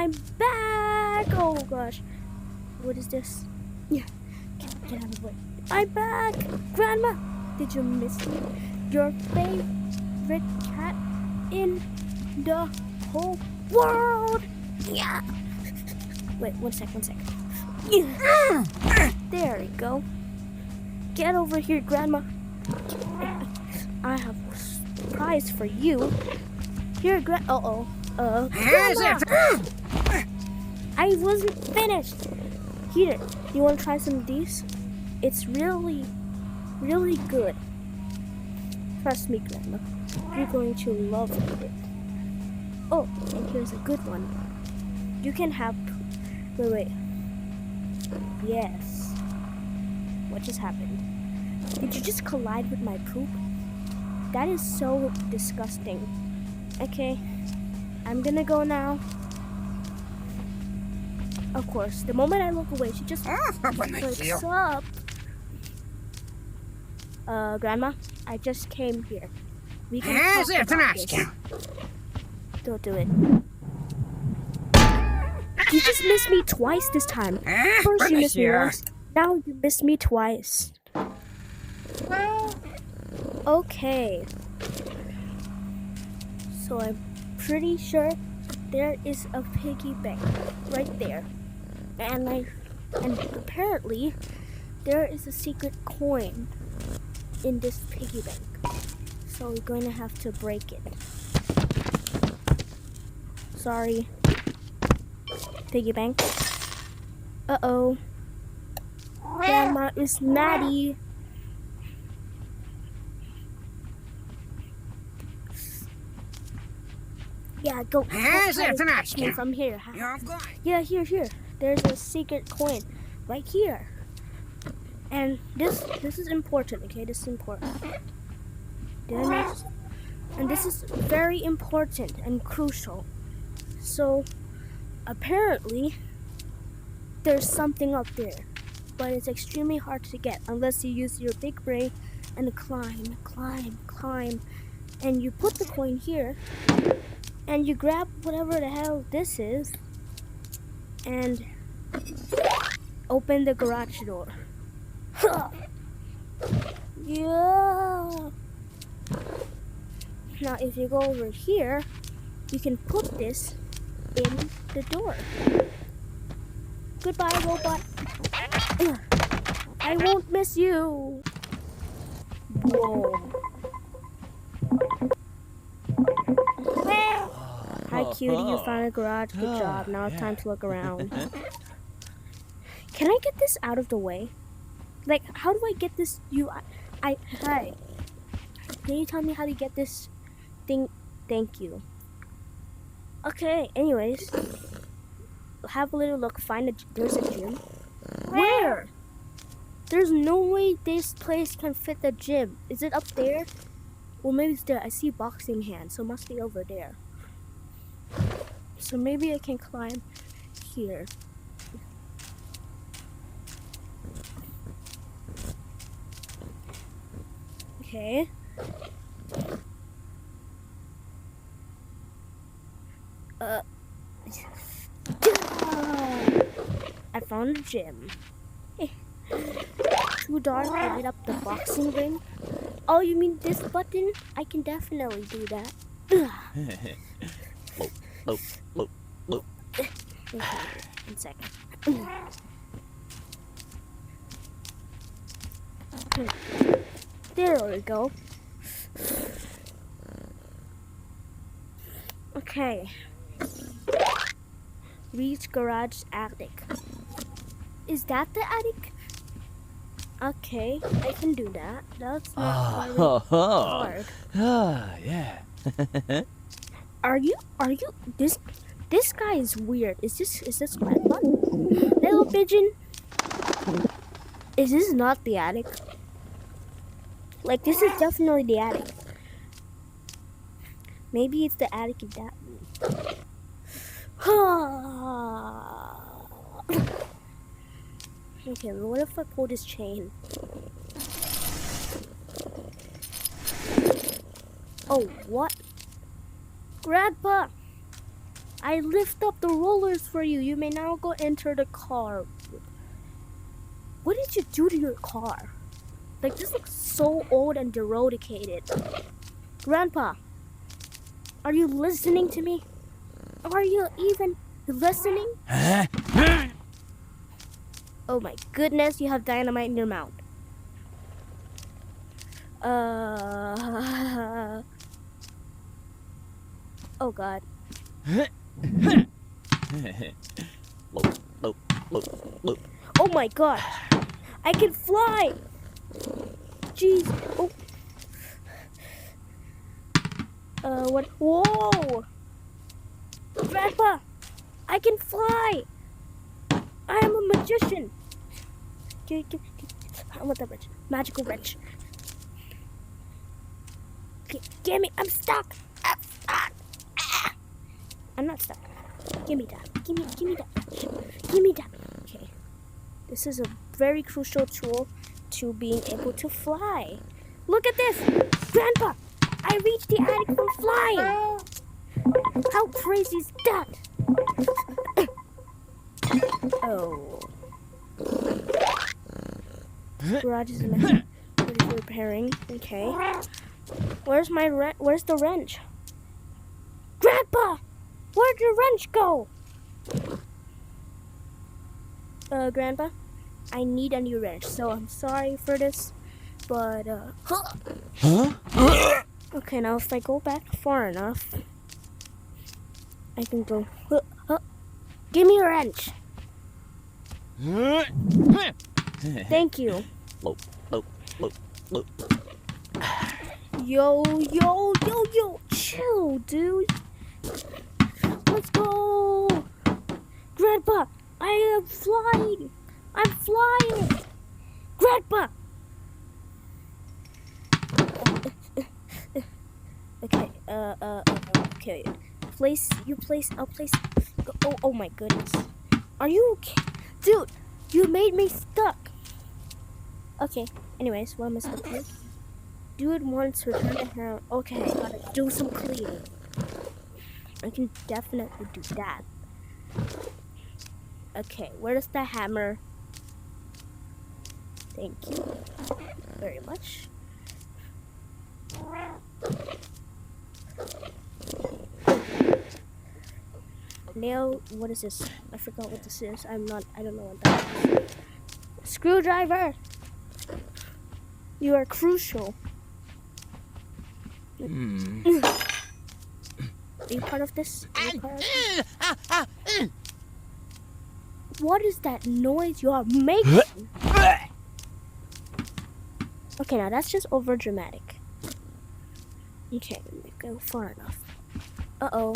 I'm back! Oh gosh. What is this? Yeah, get out of the way. I'm back! Grandma! Did you miss me? Your favorite cat in the whole world! Yeah! Wait, one sec. Yeah. There we go. Get over here, Grandma. I have a surprise for you. Here, Grandma. I wasn't finished. Here, you want to try some of these? It's really, really good. Trust me, Grandma. You're going to love it. Oh, and here's a good one. You can have... Wait. Yes. What just happened? Did you just collide with my poop? That is so disgusting. Okay, I'm gonna go now. Of course, the moment I look away, she just wakes up. Grandma, I just came here. We can talk about this. Don't do it. You just missed me twice this time. First you missed me once, now you missed me twice. Okay. So I'm pretty sure there is a piggy bank right there. And apparently there is a secret coin in this piggy bank. So we're going to have to break it. Sorry. Piggy bank. Uh-oh. Grandma is Maddie. Yeah, go. Catch me from here. Yeah, here. There's a secret coin right here. And this is important, okay? This is important. And this is very important and crucial. So, apparently, there's something up there. But it's extremely hard to get unless you use your big brain and climb. And you put the coin here. And you grab whatever the hell this is. And open the garage door. Yeah. Now if you go over here, you can put this in the door. Goodbye, robot. I won't miss you. Whoa. Hi, cutie. You found a garage. Good job. Now it's time to look around. Can I get this out of the way? Like, how do I get this? Hi. Can you tell me how to get this thing? Thank you. Okay. Anyways, have a little look. There's a gym. Where? There's no way this place can fit the gym. Is it up there? Well, maybe it's there. I see boxing hands, so it must be over there. So maybe I can climb here. Okay. I found a gym. Too dark to light up the boxing ring. Oh, you mean this button? I can definitely do that. Okay, 1 second. There we go. Okay. Reach garage attic. Is that the attic? Okay, I can do that. That's not really hard. Yeah. Are you this guy is weird. Is this Grandpa? Little pigeon? Is this not the attic? Like, this is definitely the attic. Maybe it's the attic in that room. Okay, what if I pull this chain? Oh, what? Grandpa! I lift up the rollers for you. You may now go enter the car. What did you do to your car? Like, this looks so old and derodicated. Grandpa, are you listening to me? Are you even listening? Oh my goodness, you have dynamite in your mouth. Oh God. Oh my God. I can fly. Jeez. Oh. What? Whoa. Grandpa, I can fly. I am a magician. I want that wrench. Magical wrench. Give me. I'm stuck. I'm stuck. I'm not stuck. Give me that. Give me that wrench. Give me that. Okay. This is a very crucial tool to being able to fly. Look at this. Grandpa, I reached the attic from flying. How crazy is that? Oh. Garage is ready for repairing. Okay. Where's the wrench? Grandpa! Where'd your wrench go? Grandpa, I need a new wrench, so I'm sorry for this, but, Huh? okay, now if I go back far enough, I can go, give me a wrench. Thank you. Yo, chill, dude. Let's go. Grandpa, I am flying. I'm flying. Grandpa. Okay, okay. I'll place. Oh my goodness. Are you okay? Dude, you made me stuck. Okay, anyways, what am I supposed to do? Dude wants to return to him. Okay, gotta do some cleaning. I can definitely do that. Okay, where's the hammer? Thank you very much. Nail, what is this? I forgot what this is. I don't know what that is. Screwdriver! You are crucial. Are you part of this? What is that noise you are making? Okay, now that's just over dramatic. Okay, go far enough. Uh-oh.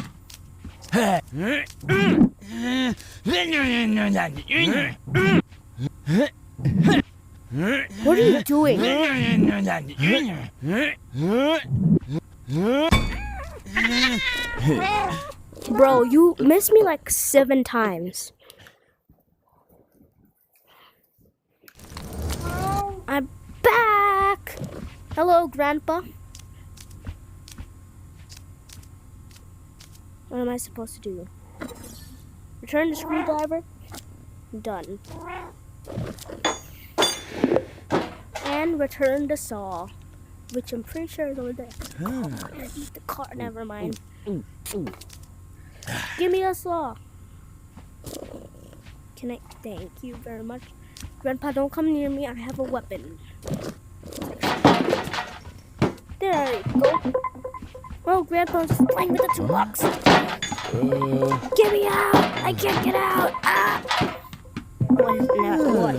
What are you doing? Bro, you missed me like 7 times. I'm back! Hello, Grandpa. What am I supposed to do? Return the screwdriver? Done. And return the saw, which I'm pretty sure is over there. The car, never mind. Give me a saw. Can I? Thank you very much. Grandpa, don't come near me. I have a weapon. There you go. Oh, Grandpa's playing with the toolbox. Get me out! I can't get out! Ah! What?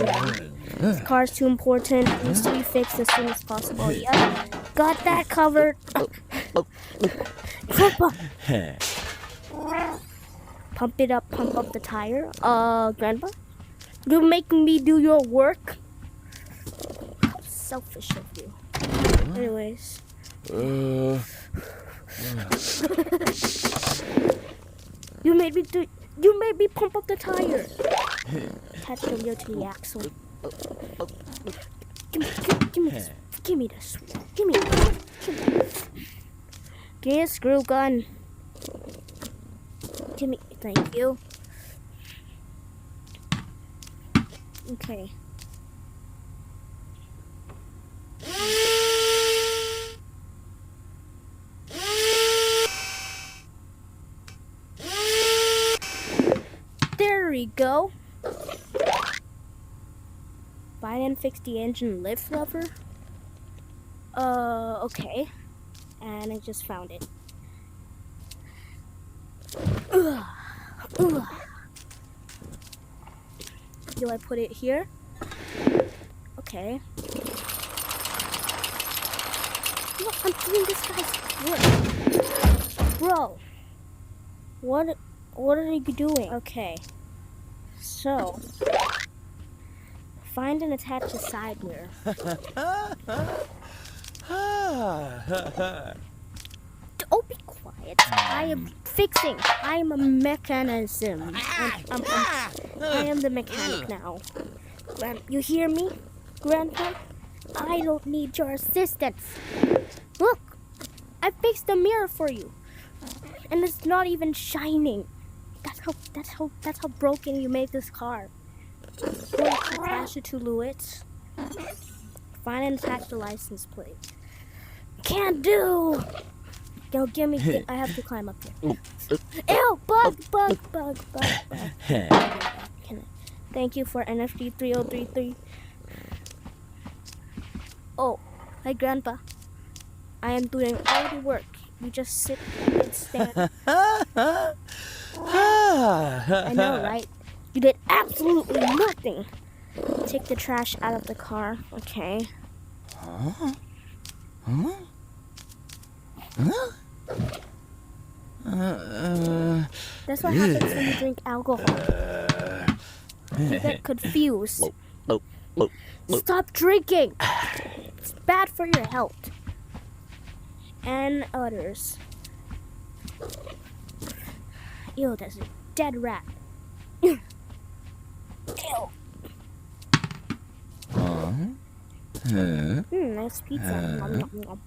This car's too important. It needs to be fixed as soon as possible. Yep. Got that covered. Grandpa! Pump it up. Pump up the tire. Grandpa? You're making me do your work? How selfish of you. Anyways. You made me pump up the tire. Attach the wheel to the axle. Give me this. Give me this. Give me a screw gun. Give me. Thank you. Okay. There we go. Find and fix the engine lift lever. Okay. And I just found it. Ugh. Ugh. Do I put it here? Okay. Look, I'm doing this guy's work. Bro. What are you doing? Okay. So, find and attach the side mirror. Oh, be quiet. I am fixing. I am a mechanism. I am the mechanic now. You hear me, Grandpa? I don't need your assistance. Look, I fixed the mirror for you, and it's not even shining. That's how broken you made this car. Attach it to Lewis. Find and attach the license plate. Can't do. Yo, give me. I have to climb up here. Ew! Bug. Thank you for NFT 3033. Oh, hi Grandpa. I am doing all the work. You just sit and stand. I know, right? You did absolutely nothing. Take the trash out of the car. Okay. That's what happens when you drink alcohol. You get confused. Stop drinking. It's bad for your health. And others. Ew, that's a dead rat. Ew. Nice pizza. Nom, nom, nom.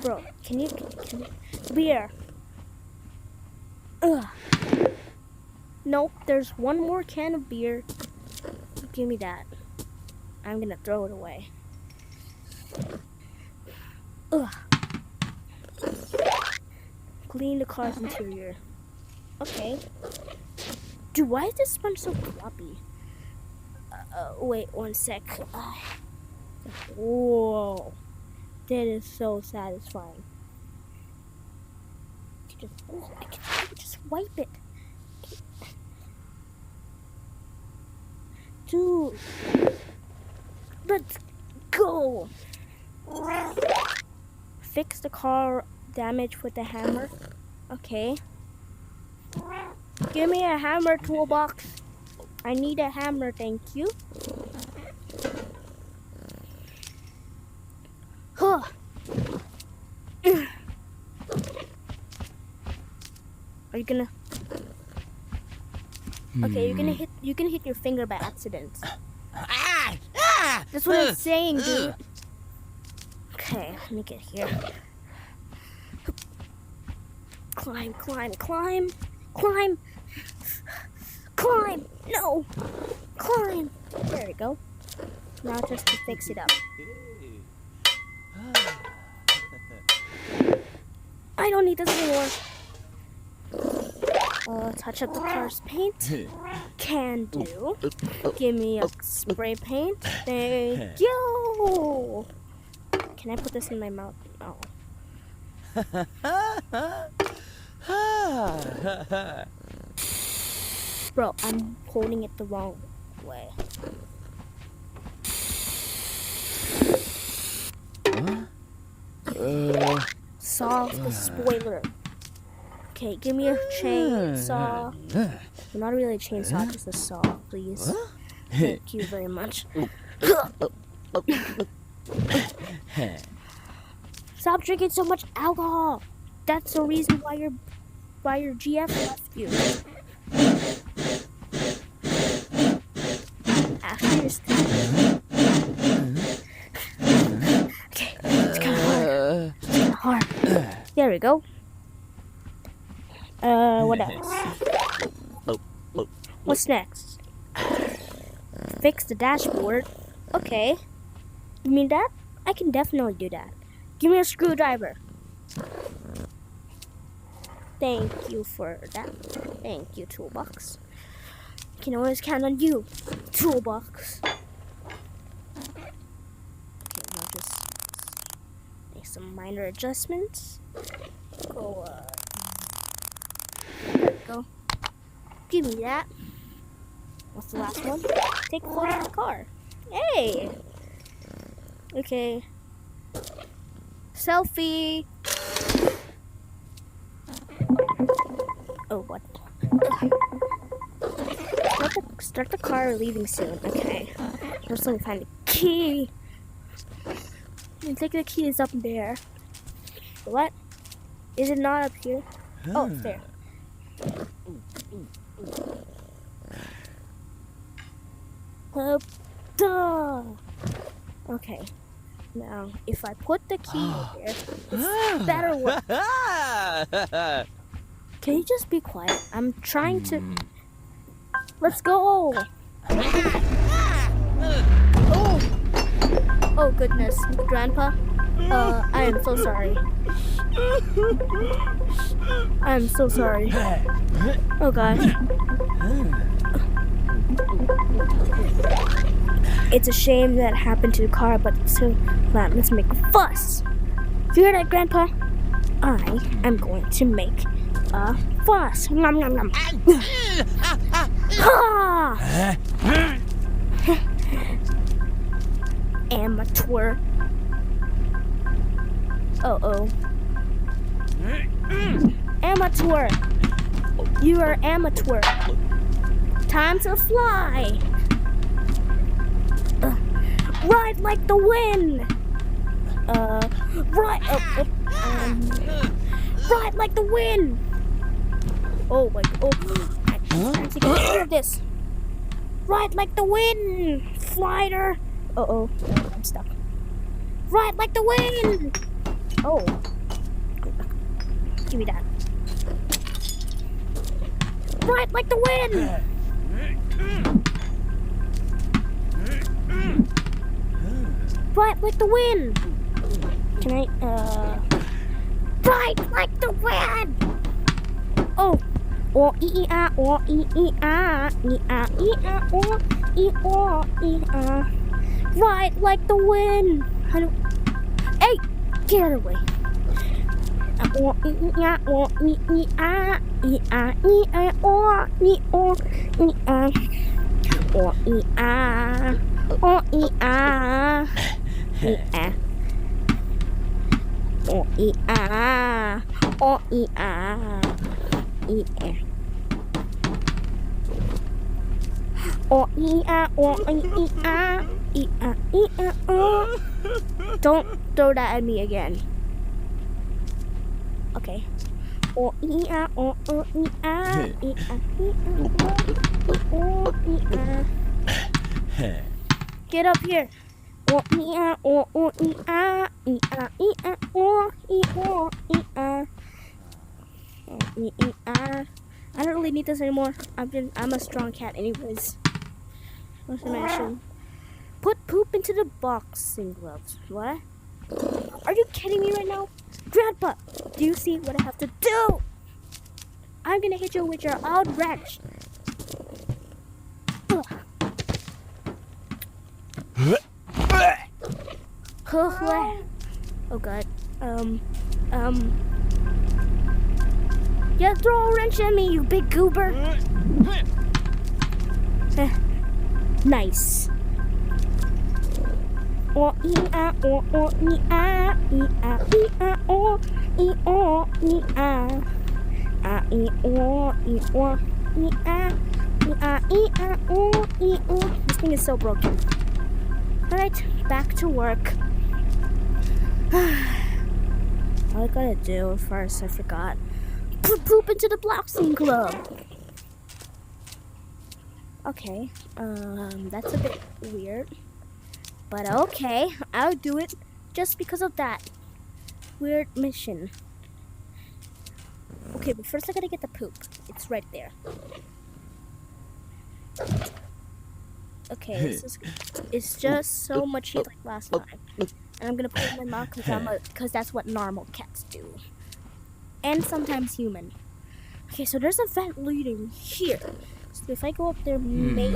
Bro, can you beer? Ugh. Nope, there's one more can of beer. Give me that. I'm gonna throw it away. Ugh. Clean the car's interior. Okay. Dude, why is this sponge so floppy? Wait, one sec. Whoa. That is so satisfying. I can just wipe it. Dude. Let's go. Fix the car damage with the hammer. Okay. Give me a hammer, toolbox. I need a hammer, thank you. Huh. Are you gonna? Okay, you can hit your finger by accident. That's what I'm saying, dude. Okay, let me get here. Climb. No. Climb. There we go. Now just to fix it up. I don't need this anymore. Touch up the car's paint. Can do. Give me a spray paint. Thank you. Can I put this in my mouth? Oh. Bro, I'm holding it the wrong way. Solve the spoiler. Okay, give me a chainsaw. Well, not really a chainsaw, just a saw, please. Thank you very much. Stop drinking so much alcohol. That's the reason why your GF left you. After you're There we go. What else? What's next? Fix the dashboard. Okay. You mean that? I can definitely do that. Give me a screwdriver. Thank you for that. Thank you, Toolbox. I can always count on you, Toolbox. Okay, now just make some minor adjustments. Go, there we go. Give me that. What's the last one? Take a photo of the car. Hey! Okay. Selfie! Oh, what? Start the car, we're leaving soon. Okay. Let's only find the key. And take the keys up there. What? Is it not up here? Oh, it's there. Duh. Okay. Now, if I put the key in there, it's better work. Can you just be quiet? I'm trying to... Let's go! Oh goodness, Grandpa. I am so sorry. I'm so sorry. Oh God. It's a shame that happened to the car, but so let's make a fuss. You hear that, Grandpa? I am going to make a fuss. Nom nom nom. Ha! Amateur. Uh-oh. Amateur. You are amateur. Time to fly. Ride like the wind. Ride like the wind. Oh my God. Oh, I think I can hear this. Ride like the wind, flighter. Uh-oh, I'm stuck. Ride like the wind. Oh. Give me that. Ride like the wind. Ride like the wind. Can I, ride like the wind. Oh. Oh, e-e-ah, oh, e-e-ah, e-ah, e-ah, oh, e-oh, e-ah. Ride like the wind. I don't... Hey, get out of the way. Oh, e-e-ah, oh, e-e-ah, e-ah, e-ah, oh, e-oh, e-ah. Oh, e-ah, oh, e-ah, e-ah. Oh, e-ah, oh, e-ah. E-ah. Oh, e-ah, oh, e-ah, e-ah, e-ah, oh. Don't throw that at me again. Okay. Oh, e-ah, oh, e-ah, e-ah, e-ah, oh, e-ah. Get up here. Oh, e-ah, oh, e-ah, e-ah, e-ah, oh, e-oh, e-ah. I don't really need this anymore. I'm a strong cat anyways. What's the mention? Put poop into the boxing gloves. What? Are you kidding me right now? Grandpa, do you see what I have to do? I'm gonna hit you with your old wrench. Oh God. Yeah, throw a wrench at me, you big goober. Nice. Oh, e-ah, oh, e-ah, e-ah, e-ah, oh, e-oh, e-ah. Ah, e-oh, e-oh, e-ah, e-ah, e-ah, oh, e-oh. This thing is so broken. Alright, back to work. All I gotta do first, I forgot. Put poop into the boxing glove. Okay, that's a bit weird. But okay, I'll do it just because of that weird mission. Okay, but first I gotta get the poop. It's right there. Okay, it's just so much like last time. And I'm gonna put it in my mouth because that's what normal cats do. And sometimes human. Okay, so there's a vent leading here. So if I go up there, maybe.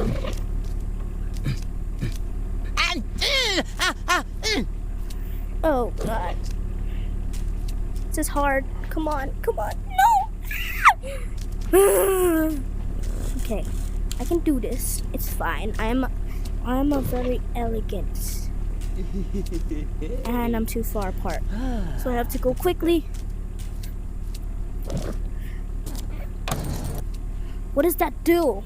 Oh god. This is hard. Come on, come on. No! Okay, I can do this. It's fine. I'm a very elegant. And I'm too far apart. So I have to go quickly. What does that do?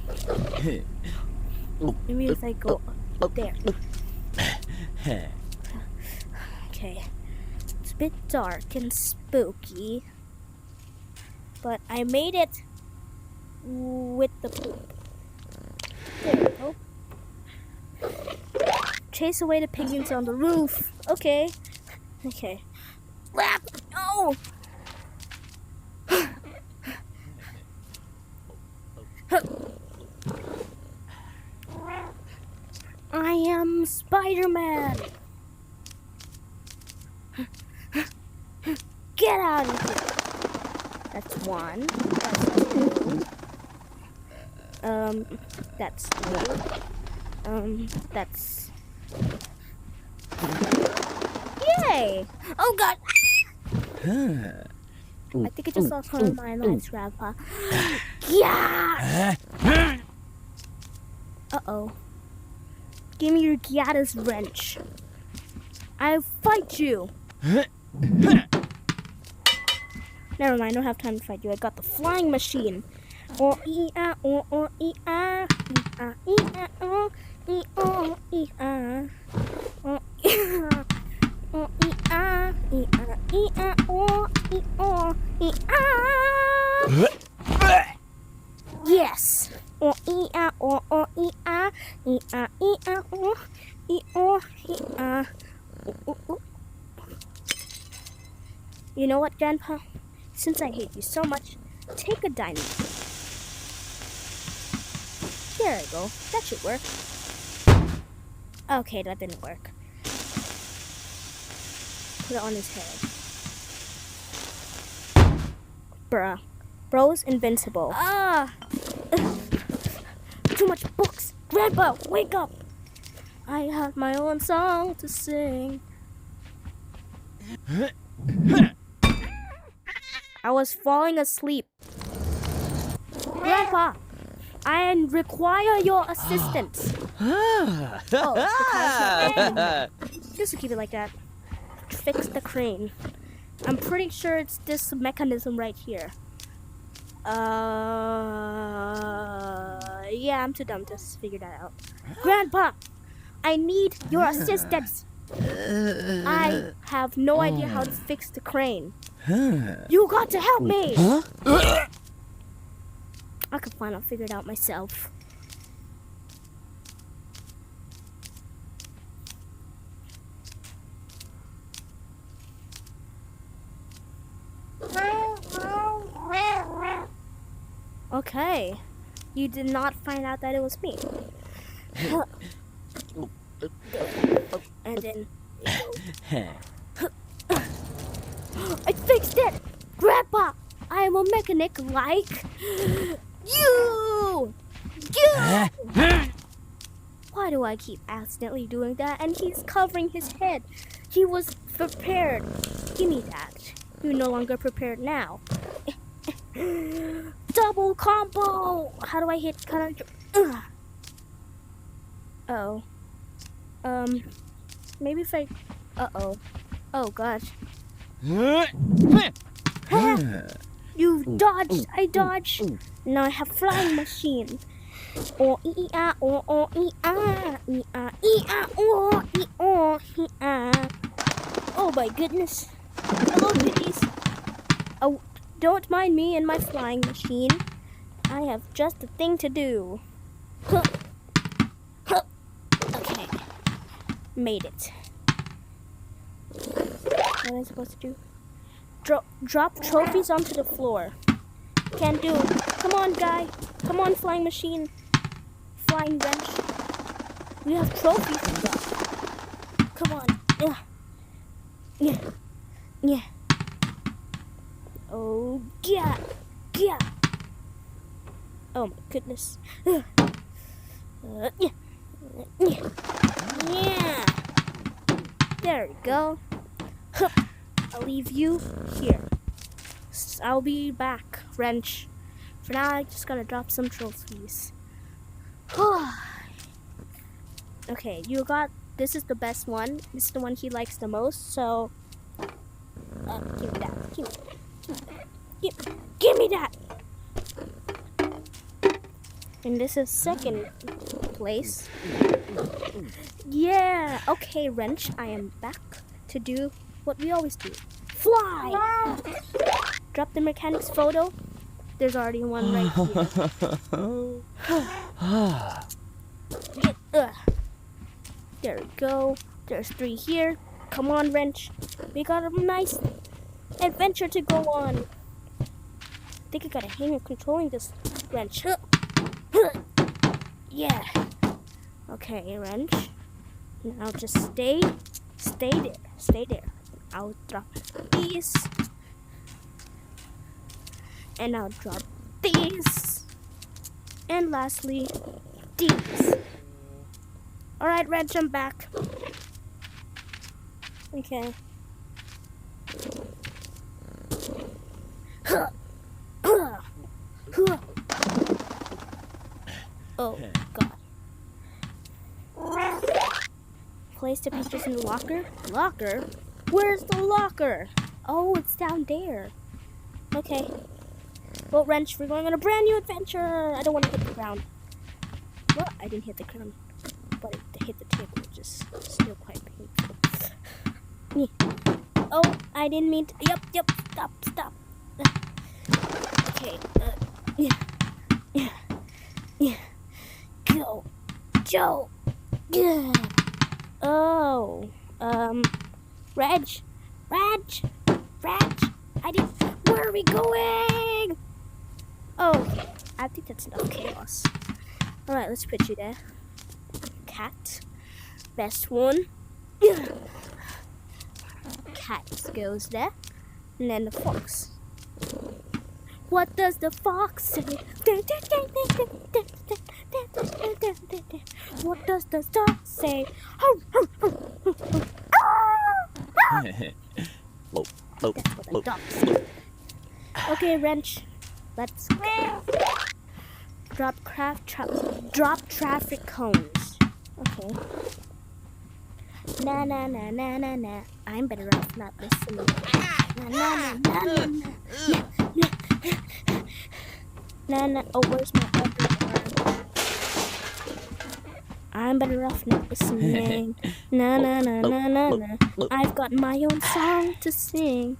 Maybe if I go up there. Okay. It's a bit dark and spooky. But I made it with the poop. There we go. Chase away the pigeons on the roof. Okay. Okay. No! I am Spider-Man. Get out of here. That's one. That's two. That's... Yay! Oh god! I think I just lost one of my lives, Grandpa. Yeah! Uh-oh. Give me your Gyara's wrench. I'll fight you. Never mind, I don't have time to fight you. I got the flying machine. Oh, ee-ah, oh, oh, ee-ah. Ee-ah, ee-ah, oh, ee-oh, ee-ah. Oh, ee-ah. Oh, ee-ah, ee-ah, ee-ah, oh, ee-oh, ee-ah. Yes. Oh, ee-ah, oh, oh, ee-ah. Ee-ah, ee-ah, oh, ee-oh, ee-ah. You know what, Grandpa? Since I hate you so much, take a dynamite. There we go. That should work. Okay, that didn't work. Put it on his head. Bruh. Bro's invincible. Ah! Too much books! Grandpa, wake up! I have my own song to sing. I was falling asleep. Grandpa, I require your assistance. Just to keep it like that. Fix the crane. I'm pretty sure it's this mechanism right here. Yeah, I'm too dumb to figure that out. Grandpa, I need your assistance. I have no idea how to fix the crane. You got to help me! I could finally figure it out myself. Okay. You did not find out that it was me. And then... I fixed it! Grandpa! I am a mechanic like... You! Why do I keep accidentally doing that? And he's covering his head. He was prepared. Give me that. You're no longer prepared now. Double combo! How do I hit Uh-oh. Maybe if I... Uh-oh. Oh, gosh. You dodged! I dodged! Now I have flying machine. Oh, ee-ah, oh, oh, ee-ah. Ee-ah, ee-ah, oh, ee-oh, ee-ah. Oh, my goodness. Hello, kitties. Oh, don't mind me and my flying machine. I have just a thing to do. Okay. Made it. What am I supposed to do? Drop trophies onto the floor. Can't do it. Come on, guy. Come on, flying machine. Flying wrench. We have trophies to drop. Come on. Yeah. Yeah. Oh, yeah. Yeah. Oh, my goodness. Yeah. Yeah. Yeah. There we go. I'll leave you here. I'll be back, wrench. For now, I just gotta drop some trophies. Okay, you got. This is the best one. This is the one he likes the most. So, give me that. Give me that. And this is second place. Yeah. Okay, wrench. I am back to do what we always do. Fly. Drop the mechanic's photo. There's already one right here. There we go. There's 3 here. Come on, wrench. We got a nice adventure to go on. I think I got a hang of controlling this wrench. Yeah. Okay, wrench. Now just stay there. I'll drop these. And I'll drop these. And lastly, these. Alright, wrench, I'm back. Okay. Oh, God. Place the pictures in the locker. Locker? Where's the locker? Oh, it's down there. Okay. Well, wrench, we're going on a brand new adventure. I don't want to hit the ground. Well, I didn't hit the ground, but it hit the table, which is still quite painful. Oh, I didn't mean to. Yep. Stop. Okay. Go. Joe. Yeah. Oh. Reg. I didn't. Where are we going? Oh, okay. I think that's enough chaos. Alright, let's put you there. Cat. Best one. Cat goes there. And then the fox. What does the fox say? What does the dog say? That's what the dog says. Okay, wrench. Let's go. Drop traffic cones. Okay. Na. I'm better off not listening. Na. Oh, where's my other arm? I'm better off not listening. Na. I've got my own song to sing.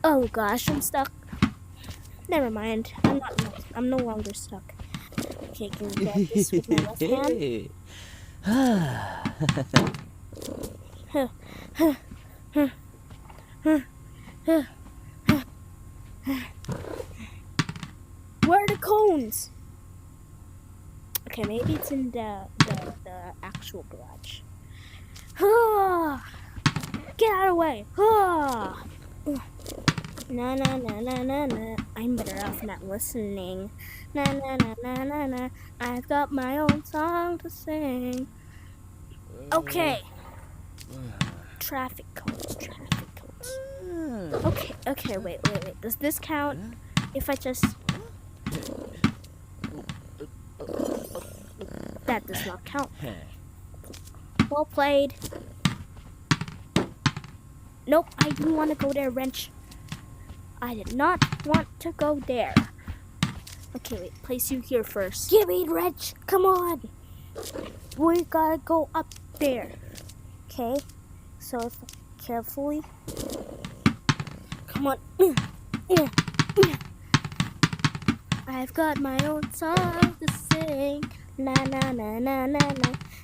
Oh gosh, I'm stuck. Never mind. I'm no longer stuck. Okay, can we grab this with my left hand? Where are the cones? Okay, maybe it's in the actual garage. Get out of the way. Na. I'm better off not listening. Na. I've got my own song to sing. Okay. Traffic cones. Okay, wait. Does this count if I just... That does not count. Well played. Nope, I didn't want to go there, wrench. I did not want to go there. Okay, wait, place you here first. Give me, wrench, come on. We gotta go up there. Okay, so carefully. Come on. I've got my own song to sing. Na.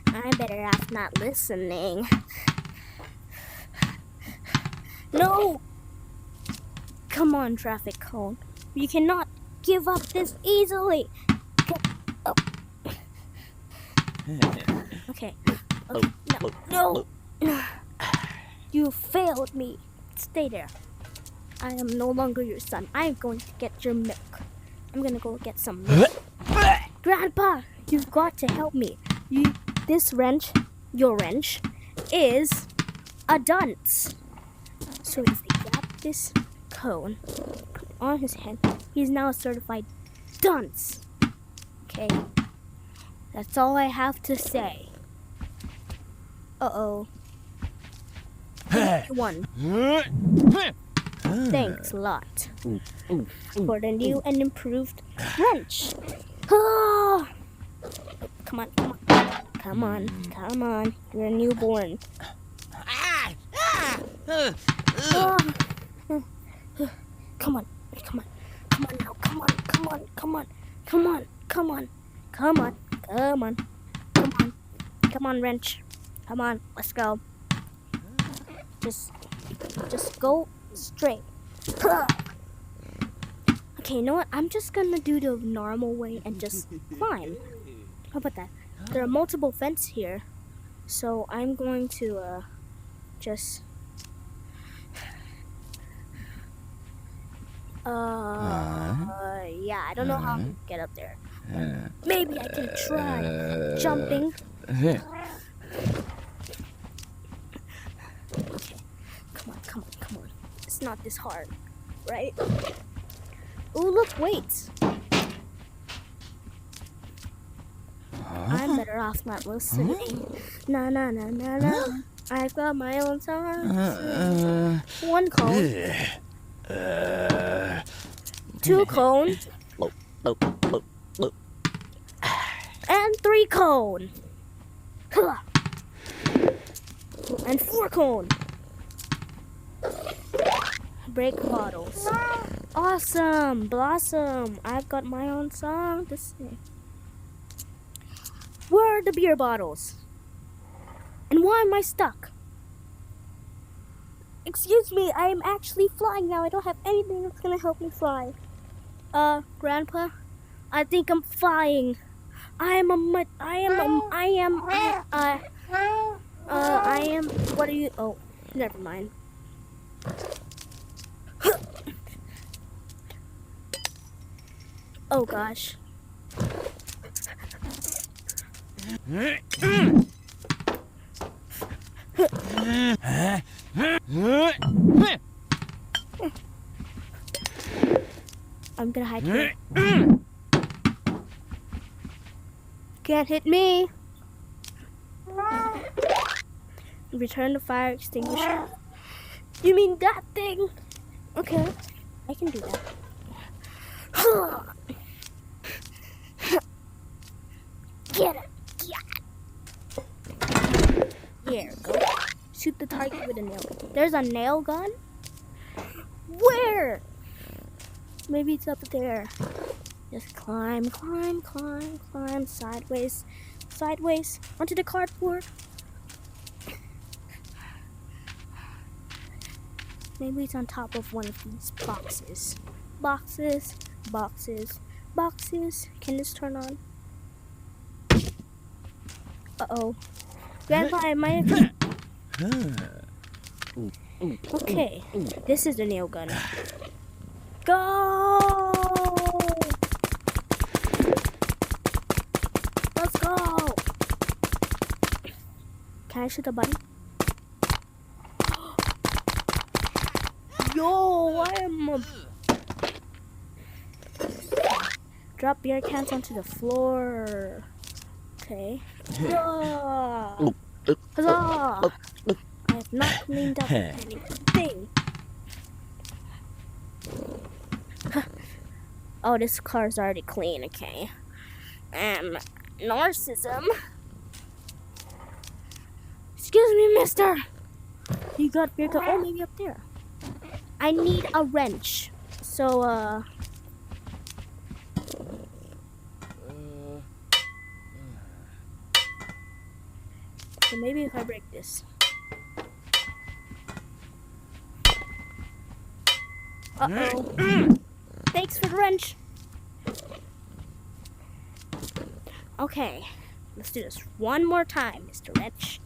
I'm better off not listening. No! Come on, traffic cone. You cannot give up this easily. Oh. Okay. No. You failed me. Stay there. I am no longer your son. I am going to get your milk. I'm gonna go get some milk. Grandpa, you've got to help me. This wrench, your wrench, is a dunce. So if we grab this cone on his head, he's now a certified dunce. Okay, that's all I have to say. Uh-oh. One. Thanks a lot for the new and improved wrench. Ah! Come on, come on. Come on, come on. You're a newborn. Come on, come on. Come on now, come on, come on, come on. Come on, come on. Come on, come on. Come on. Come on, wrench. Come on, let's go. Just go straight. Okay, you know what? I'm just gonna do the normal way and just climb. How about that? There are multiple vents here, so I'm going to just yeah, I don't know how to get up there. Maybe I can try jumping. Okay. Come on, come on, come on. It's not this hard, right? Oh, look, wait. I'm better off not listening. Na na na na na. I've got my own song. One cone. 2 cones. And 3 cone. And 4 cone. Break bottles. Awesome. Blossom. I've got my own song to sing. Where are the beer bottles? And why am I stuck? Excuse me, I am actually flying now. I don't have anything that's gonna help me fly. Grandpa, I think I'm flying. What are you? Oh, never mind. Oh gosh. I'm gonna hide here. Can't hit me. Return the fire extinguisher. You mean that thing? Okay, I can do that. Get it. Here, go. Shoot the target with a nail gun. There's a nail gun? Where? Maybe it's up there. Just climb, climb, climb, climb. Sideways, sideways. Onto the cardboard. Maybe it's on top of one of these boxes. Boxes, boxes, boxes. Can this turn on? Uh-oh. Grandpa, I might have... Okay, this is the nail gun. Go! Let's go! Can I shoot the button? Yo, I am a... Drop beer cans onto the floor. Okay. Huzzah! Huzzah! I have not cleaned up anything. Oh, this car's already clean, okay. Narcissism. Excuse me, mister. You got beer can... Oh, maybe up there. I need a wrench. So, So maybe if I break this. Uh-oh. Thanks for the wrench. Okay, let's do this one more time, Mr. Wrench.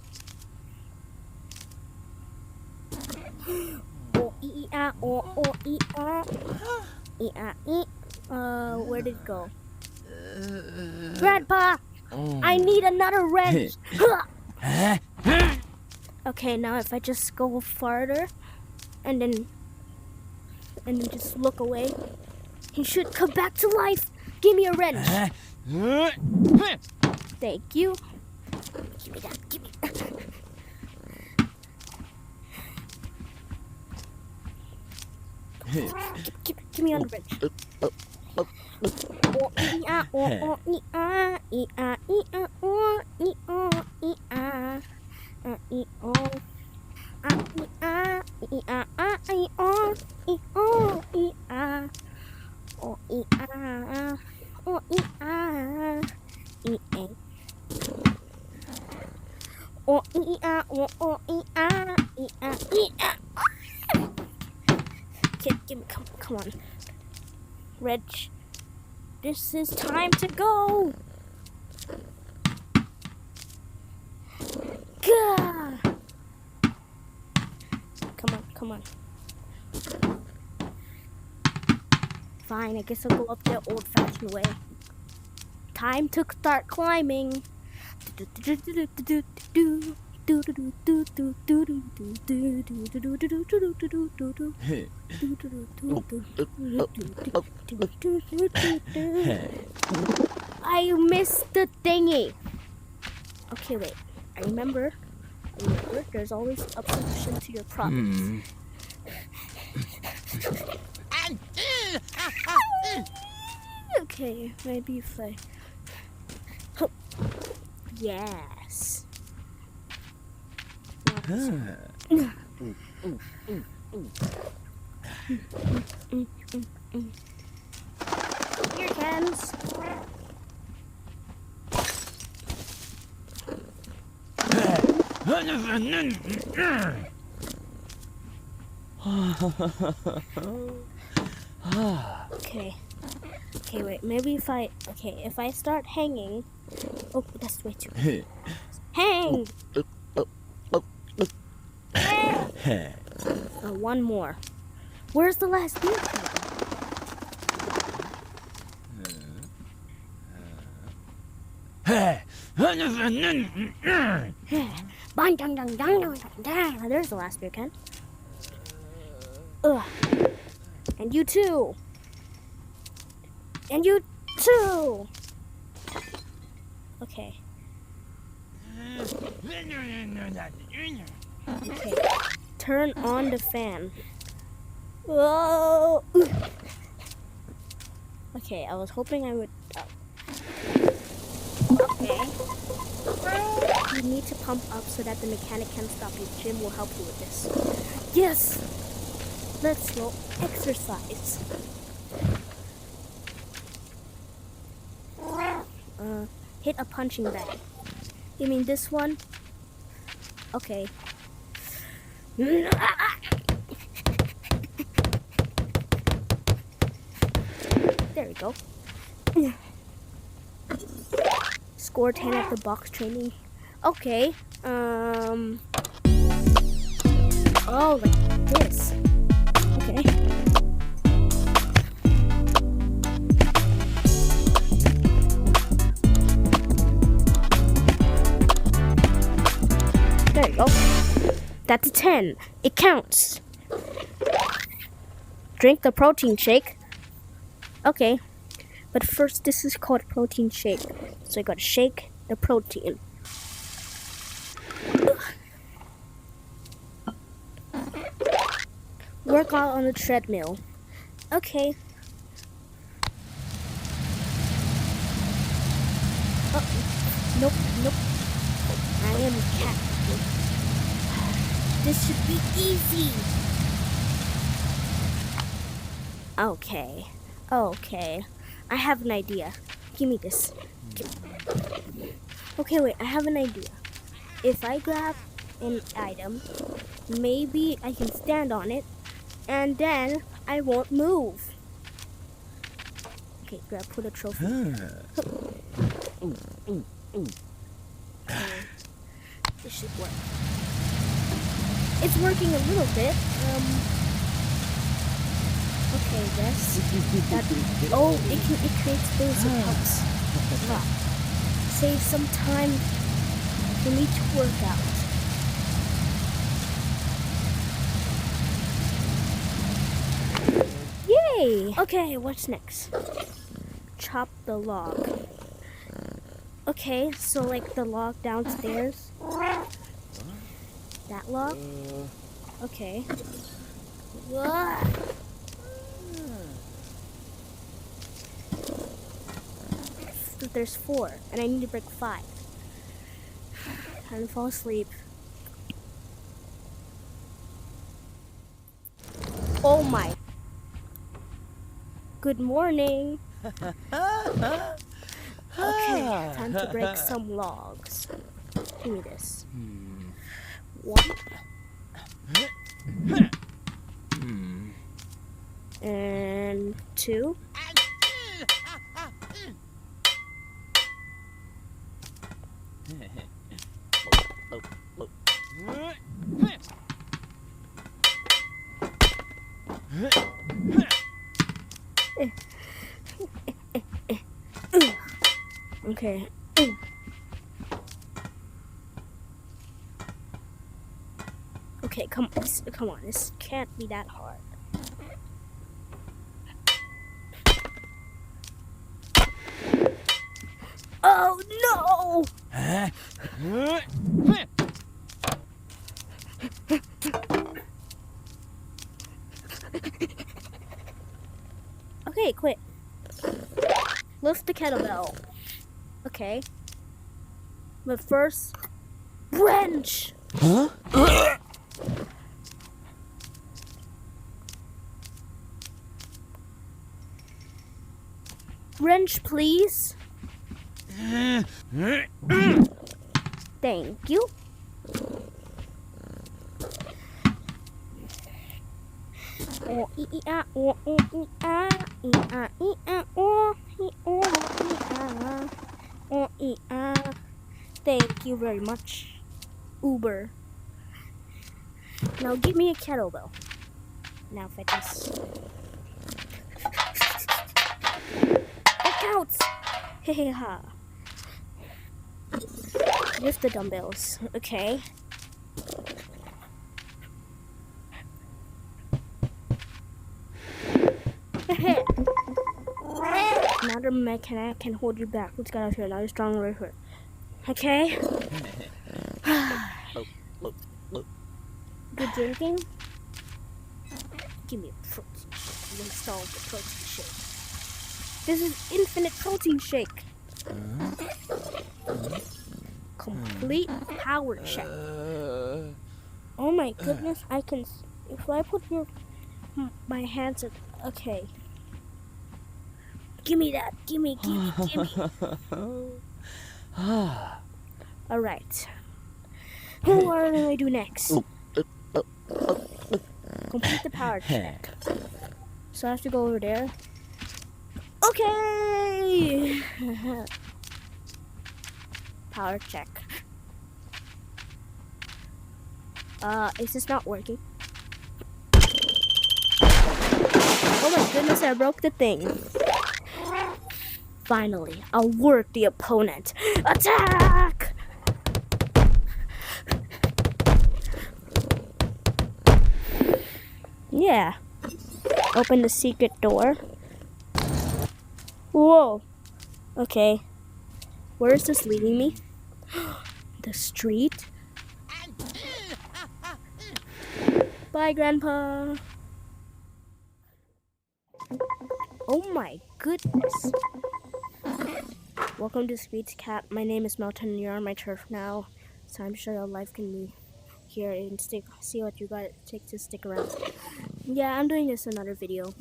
Where did it go? Grandpa, I need another wrench. Okay, now if I just go farther and then just look away, he should come back to life. Give me a wrench. Thank you. Give me that. Give me that. Give me on the wrench. Come on. Reg, this is time to go. Gah! Come on. Fine, I guess I'll go up the old-fashioned way. Time to start climbing. I missed the thingy. Okay, wait. I remember. There's always a solution to your problems. Okay, maybe if I... Yes. Here it comes. Okay, wait, maybe if I start hanging. Oh, that's way too high. Hang! One more. Where's the last beer can? There's the last beer can. Ugh. And you too. And you too. Okay. Okay. Turn on the fan. Whoa. Okay, I was hoping I would. Okay. You need to pump up so that the mechanic can stop you. Jim will help you with this. Yes. Let's go exercise. Hit a punching bag. You mean this one? Okay. There we go. Score 10 at the box training. Okay. Oh, like this. Okay. There you go. That's a 10. It counts. Drink the protein shake. Okay. But first, this is called protein shake. So I gotta shake the protein. Work out on the treadmill. Okay. Oh, nope. I am cat. This should be easy. Okay. I have an idea. Give me this. Okay, wait. I have an idea. If I grab an item, maybe I can stand on it, and then I won't move. Okay, grab, put a trophy. Okay, this should work. It's working a little bit. Okay, this. Oh, it creates those helps. Wow. Save some time for me to work out. Yay! Okay, what's next? Chop the log. Okay, so like the log downstairs. That log? Okay. There's 4, and I need to break 5. Time to fall asleep. Oh my. Good morning. Okay, time to break some logs. Give me this. 1. And 2. Okay. Okay, come on. This can't be that hard. Oh no! Okay, quit. Lift the kettlebell. Okay. But first, wrench! Huh? Wrench, please. Thank you. Thank you very much, Uber. Now give me a kettlebell. Now fitness. That counts. Hey ha. Lift the dumbbells. Okay. Another mechanic can hold you back. Let's get out here. Another strong right here. Okay. Good drinking. Give me a protein shake. Install the protein shake. This is infinite protein shake. Complete power check. Oh my goodness! I can. If I put my hands up. Okay. Give me that. Give me. All right. What do I do next? Complete the power check. So I have to go over there. Okay. Power check. Is this not working? Oh my goodness, I broke the thing. Finally, I'll work the opponent. Attack! Yeah. Open the secret door. Whoa. Okay. Where is this leading me? The street? Bye, Grandpa. Oh my goodness. Welcome to Speed's Cat. My name is Melton and you're on my turf now. It's time to show you how life can be here and see what you got it takes to stick around. Yeah, I'm doing this another video.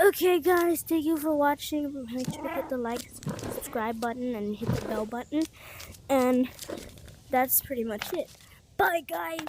Okay guys, thank you for watching. Make sure to hit the like, subscribe button and hit the bell button. And that's pretty much it. Bye guys!